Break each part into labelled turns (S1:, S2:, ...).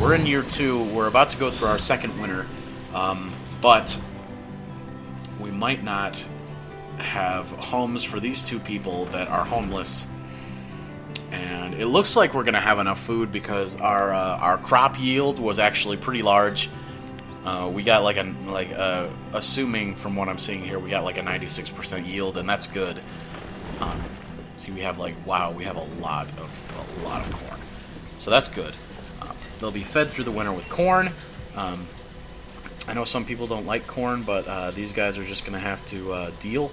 S1: we're in year 2. We're about to go through our second winter, but we might not have homes for these 2 people that are homeless. And it looks like we're gonna have enough food because our crop yield was actually pretty large. We got assuming from what I'm seeing here, we got like a 96% yield, and that's good. See, we have we have a lot of corn, so that's good. They'll be fed through the winter with corn. I know some people don't like corn, but these guys are just gonna have to deal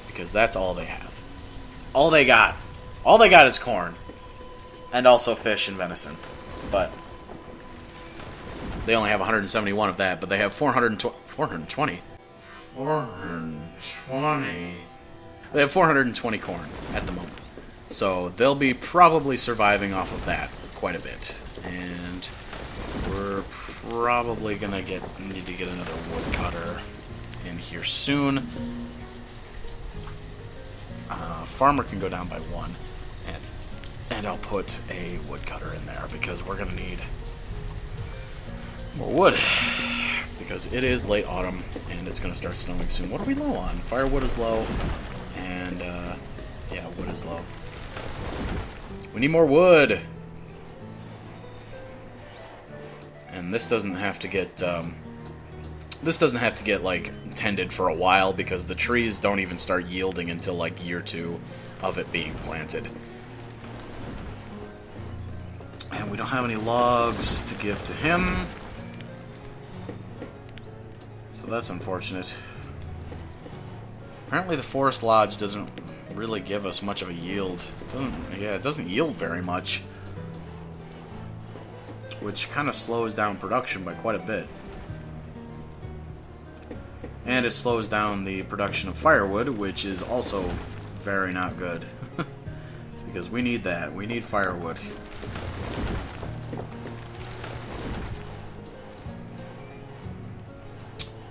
S1: because that's all they have. All they got is corn, and also fish and venison, but they only have 171 of that, but they have 420. They have 420 corn at the moment. So they'll be probably surviving off of that quite a bit. And we're probably going to need to get another woodcutter in here soon. Farmer can go down by 1. And I'll put a woodcutter in there because we're going to need more wood, because it is late autumn and it's going to start snowing soon. What are we low on? Firewood is low, and yeah, wood is low. We need more wood, and this doesn't have to get like tended for a while because the trees don't even start yielding until like year 2 of it being planted. And we don't have any logs to give to him. So that's unfortunate. Apparently the Forest Lodge doesn't really give us much of a yield. It doesn't yield very much. Which kind of slows down production by quite a bit. And it slows down the production of firewood, which is also very not good. Because we need that. We need firewood.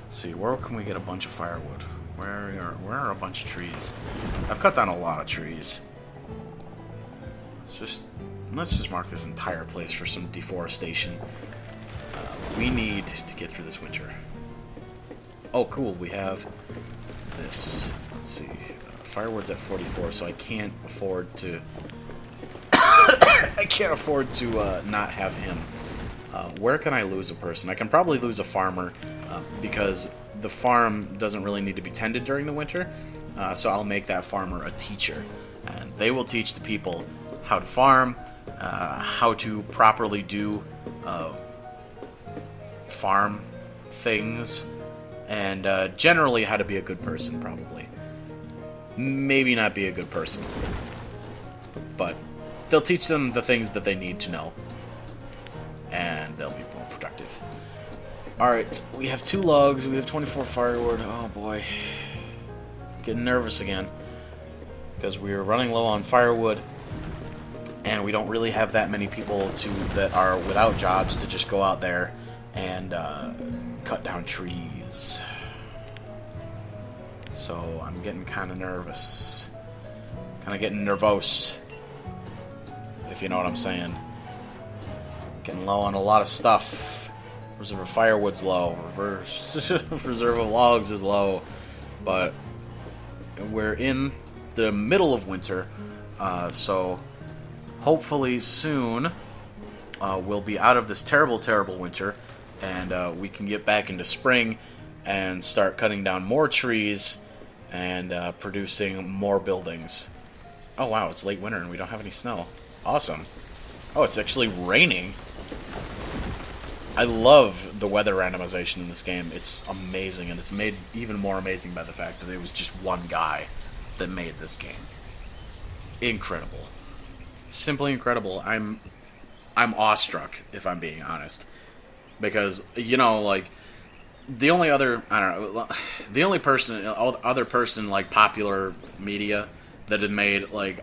S1: Let's see, where can we get a bunch of firewood? Where are a bunch of trees? I've cut down a lot of trees. Let's just mark this entire place for some deforestation. We need to get through this winter. Oh, cool, we have this. Let's see, firewood's at 44, so I can't afford to. I can't afford to not have him. Where can I lose a person? I can probably lose a farmer because the farm doesn't really need to be tended during the winter. So I'll make that farmer a teacher, and they will teach the people how to farm, how to properly do farm things, and generally how to be a good person, probably. Maybe not be a good person, but they'll teach them the things that they need to know, and they'll be more productive. Alright, we have 2 logs, we have 24 firewood. Oh boy. Getting nervous again. Because we're running low on firewood, and we don't really have that many people that are without jobs to just go out there and cut down trees. So I'm getting kind of nervous. Kind of getting nervous, if you know what I'm saying. Getting low on a lot of stuff. Reserve of firewood's low. Reserve of logs is low. But we're in the middle of winter, so hopefully soon we'll be out of this terrible, terrible winter, and we can get back into spring and start cutting down more trees and producing more buildings. Oh wow, it's late winter and we don't have any snow. Awesome. Oh, it's actually raining. I love the weather randomization in this game. It's amazing, and it's made even more amazing by the fact that it was just one guy that made this game. Incredible. Simply incredible. I'm awestruck, if I'm being honest. Because, you know, like, the only other, I don't know, the only other person, like, popular media that had made, like,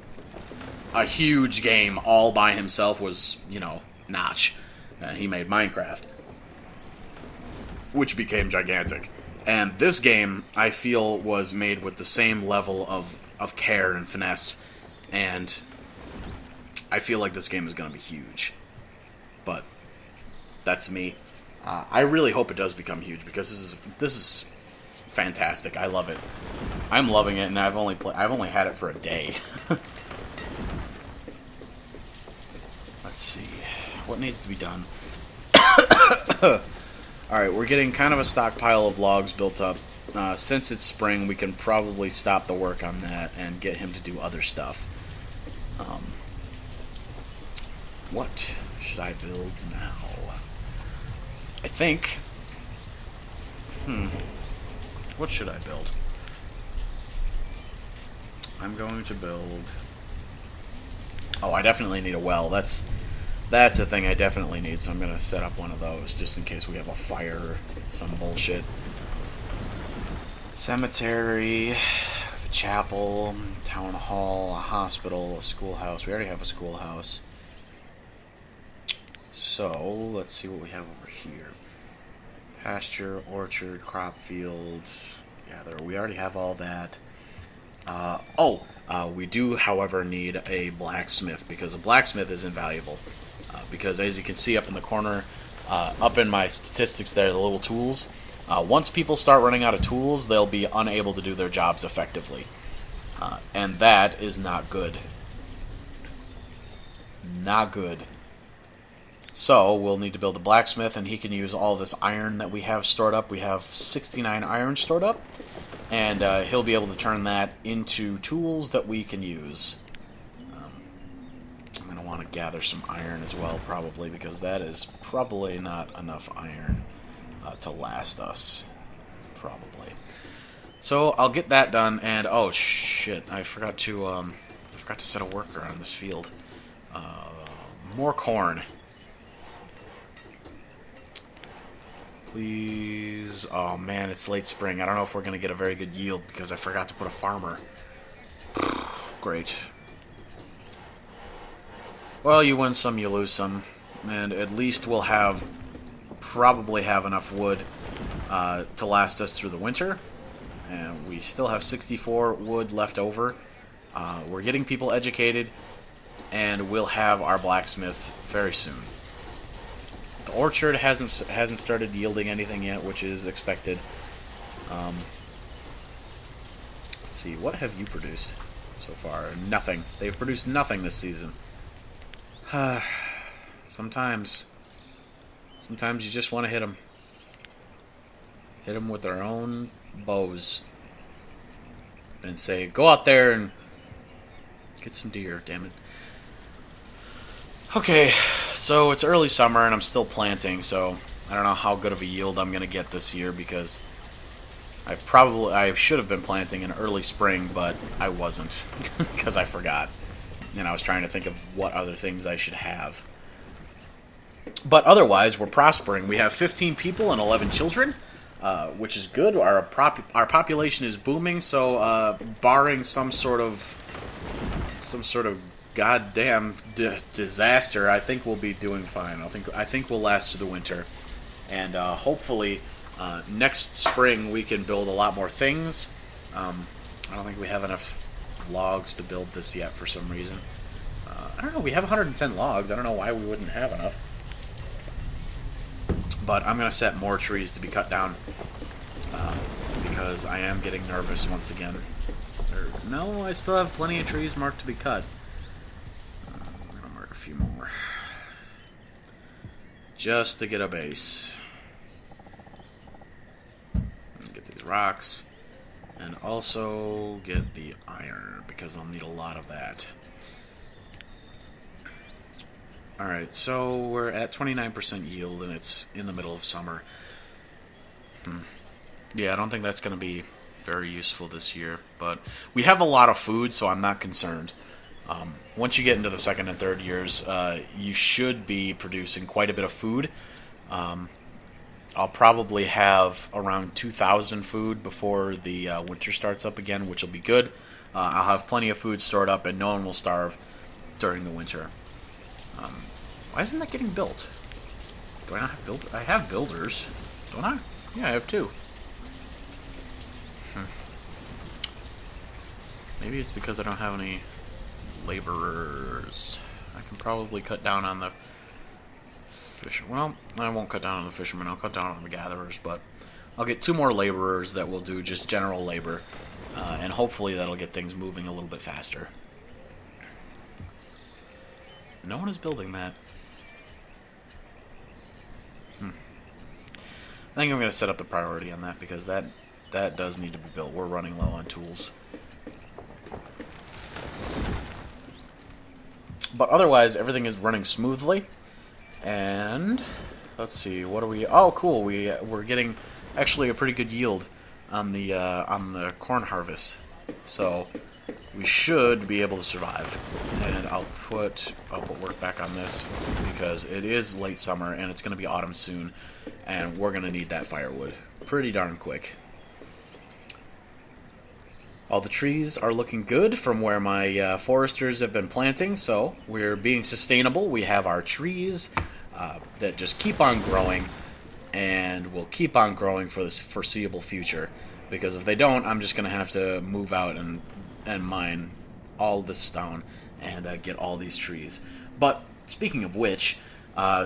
S1: a huge game all by himself was, you know, Notch. He made Minecraft, which became gigantic. And this game, I feel, was made with the same level of care and finesse, and I feel like this game is going to be huge. But That's me. I really hope it does become huge because this is fantastic. I love it. I'm loving it, and I've only had it for a day. Let's see what needs to be done. All right, we're getting kind of a stockpile of logs built up. Since it's spring, we can probably stop the work on that and get him to do other stuff. What should I build now? I think... What should I build? I'm going to build... Oh, I definitely need a well. That's a thing I definitely need, so I'm going to set up one of those just in case we have a fire or some bullshit. Cemetery, a chapel, town hall, a hospital, a schoolhouse. We already have a schoolhouse. So, let's see what we have over here. Pasture, orchard, crop field. Yeah, we already have all that. We do, however, need a blacksmith, because a blacksmith is invaluable. Because as you can see up in the corner, up in my statistics there, the little tools, once people start running out of tools, they'll be unable to do their jobs effectively. And that is not good. Not good. So, we'll need to build a blacksmith, and he can use all this iron that we have stored up. We have 69 iron stored up, and he'll be able to turn that into tools that we can use. I'm going to want to gather some iron as well, probably, because that is probably not enough iron to last us. Probably. So, I'll get that done, and oh shit, I forgot to set a worker on this field. More corn. Please. Oh man, it's late spring. I don't know if we're going to get a very good yield because I forgot to put a farmer. Great. Well, you win some, you lose some. And at least we'll probably have enough wood to last us through the winter. And we still have 64 wood left over. We're getting people educated, and we'll have our blacksmith very soon. The orchard hasn't started yielding anything yet, which is expected. Let's see, what have you produced so far? Nothing. They've produced nothing this season. Sometimes you just want to hit them. Hit them with their own bows. And say, go out there and get some deer, damn it. Okay, so it's early summer and I'm still planting, so I don't know how good of a yield I'm going to get this year because I should have been planting in early spring, but I wasn't because I forgot. And I was trying to think of what other things I should have. But otherwise, we're prospering. We have 15 people and 11 children, which is good. Our population is booming, so barring some sort of goddamn disaster, I think we'll be doing fine. I think we'll last through the winter, and hopefully next spring we can build a lot more things. I don't think we have enough logs to build this yet for some reason. I don't know. We have 110 logs. I don't know why we wouldn't have enough. But I'm gonna set more trees to be cut down because I am getting nervous once again. No, I still have plenty of trees marked to be cut. I'm going to mark a few more. Just to get a base. Get these rocks. And also get the iron, because I'll need a lot of that. Alright, so we're at 29% yield, and it's in the middle of summer. Yeah, I don't think that's going to be very useful this year, but we have a lot of food, so I'm not concerned. Once you get into the second and third years, you should be producing quite a bit of food. I'll probably have around 2,000 food before the winter starts up again, which will be good. I'll have plenty of food stored up, and no one will starve during the winter. Why isn't that getting built? Do I not have builders? I have builders. Don't I? Yeah, I have two. Maybe it's because I don't have any laborers. I can probably cut down on the Well, I won't cut down on the fishermen. I'll cut down on the gatherers, but I'll get 2 more laborers that will do just general labor, and hopefully that'll get things moving a little bit faster. No one is building that. I think I'm going to set up a priority on that because that does need to be built. We're running low on tools. But otherwise, everything is running smoothly. And let's see, what are we? Oh, cool. We're getting actually a pretty good yield on the corn harvest. So we should be able to survive. And I'll put work back on this because it is late summer and it's going to be autumn soon, and we're going to need that firewood pretty darn quick. All the trees are looking good from where my foresters have been planting, so we're being sustainable. We have our trees that just keep on growing, and will keep on growing for this foreseeable future. Because if they don't, I'm just going to have to move out and mine all this stone and get all these trees. But speaking of which,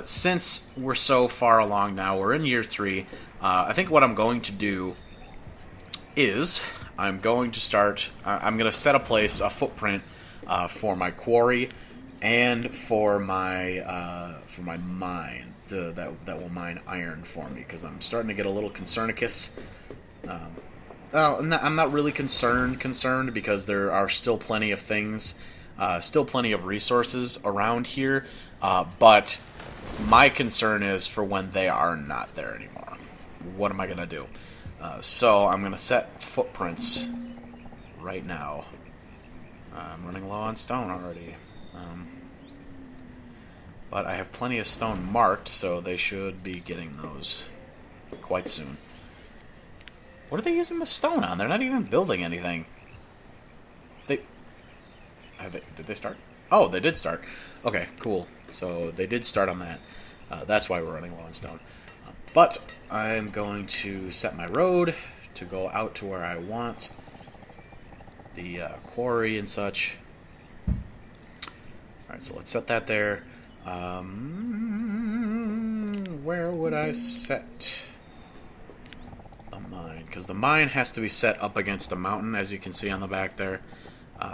S1: since we're so far along now, we're in year 3, I think what I'm going to do is I'm going to start, I'm going to set a footprint for my quarry and for my mine that will mine iron for me, because I'm starting to get a little concernicus. I'm not really concerned because there are still plenty of things, still plenty of resources around here, but my concern is for when they are not there anymore. What am I going to do? So I'm going to set footprints right now. I'm running low on stone already. But I have plenty of stone marked, so they should be getting those quite soon. What are they using the stone on? They're not even building anything. Did they start? Oh, they did start. Okay, cool. So they did start on that. That's why we're running low on stone. But I'm going to set my road to go out to where I want the quarry and such. Alright, so let's set that there. Where would I set a mine? Because the mine has to be set up against a mountain, as you can see on the back there.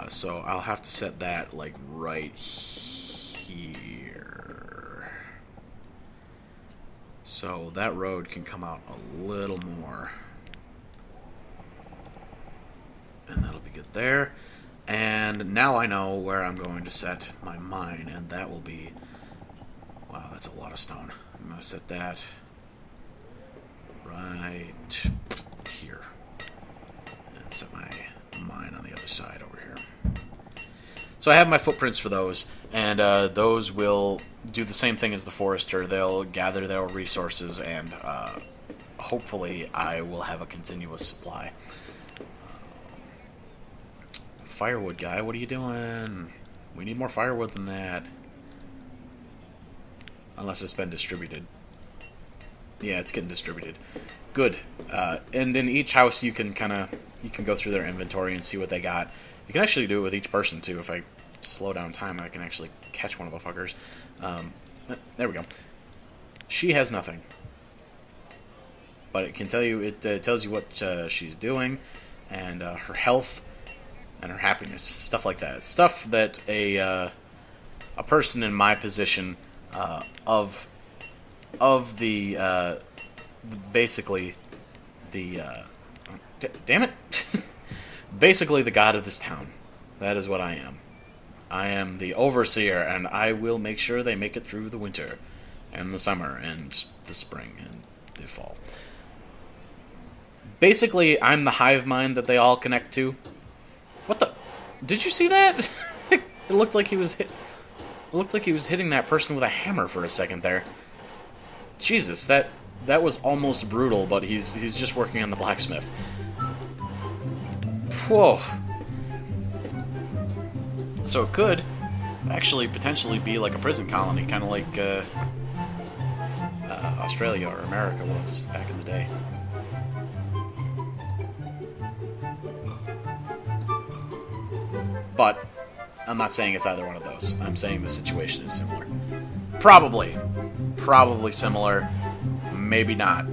S1: So I'll have to set that, like, right here. So that road can come out a little more. And that'll be good there. And now I know where I'm going to set my mine, and that will be... Wow, that's a lot of stone. I'm going to set that right here. And set my mine on the other side over here. So I have my footprints for those, and those will do the same thing as the forester. They'll gather their resources, and hopefully I will have a continuous supply. Firewood guy, what are you doing? We need more firewood than that. Unless it's been distributed. Yeah, it's getting distributed. Good. And in each house you can go through their inventory and see what they got. You can actually do it with each person too. If I slow down time, I can actually catch one of the fuckers. There we go. She has nothing. But it can tell you, it tells you what she's doing, and her health, and her happiness, stuff like that. Stuff that a person in my position of the basically the damn it, basically the god of this town. That is what I am. I am the overseer, and I will make sure they make it through the winter, and the summer, and the spring, and the fall. Basically, I'm the hive mind that they all connect to. What the? Did you see that? It looked like he was hitting that person with a hammer for a second there. Jesus, that was almost brutal, but he's just working on the blacksmith. Whoa. So it could actually potentially be like a prison colony, kind of like Australia or America was back in the day. But I'm not saying it's either one of those. I'm saying the situation is similar. Probably probably similar. Maybe not.